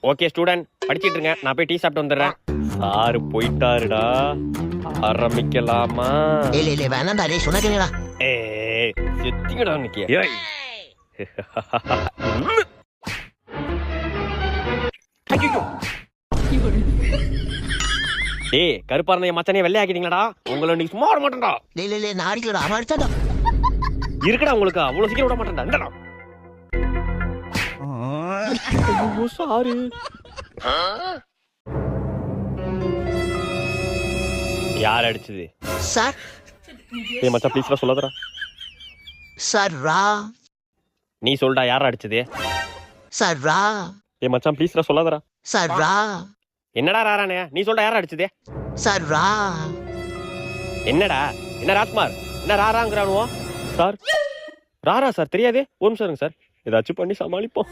Okay student, படிச்சிட்டு இருங்க, நான் போய் டீ சாப்பிட்டு வந்துடுறேன். சாரு போயிட்டாருடா, ஆரம்பிக்கலாமா? இல்ல வேணாம்டா, டேய் சொன்னா கேளுடா. ஏய் செத்திங்கடா இன்னைக்கு. ஏய் ஐயோ ஏய் கருப்பா இருந்த என் மச்சானே வெள்ளை ஆக்கிட்டீங்களாடா. உங்களை இன்னைக்கு சும்மா விட மாட்டேன்டா. இல்ல நான் அடிக்கலடா, அவன் அடிச்சாடா. இருக்குடா உங்களுக்கு அவ்வளவு சீக்கிரம் விட மாட்டேன்டா. இந்தடா. ஐயோ சாரு. யார் அடிச்சது? சார் ஏய் மச்சான் ப்ளீஸ்டா சொல்லாதடா. சார் ரா. நீ சொல்டா யார் அடிச்சது? சார் ரா. ஏய் மச்சான் ப்ளீஸ்டா சொல்லாதடா. சார் ரா. என்னடா ராரானே, நீ சொல்டா யார் அடிச்சது? சார் ரா. என்னடா என்ன ராஜ்குமார் என்ன ராராங்கிறானுவோ? சார் ராரா சார் தெரியாதே. ஒரு நிமிஷம் இருங்க சார், ஏதாச்சும் பண்ணி சமாளிப்போம்.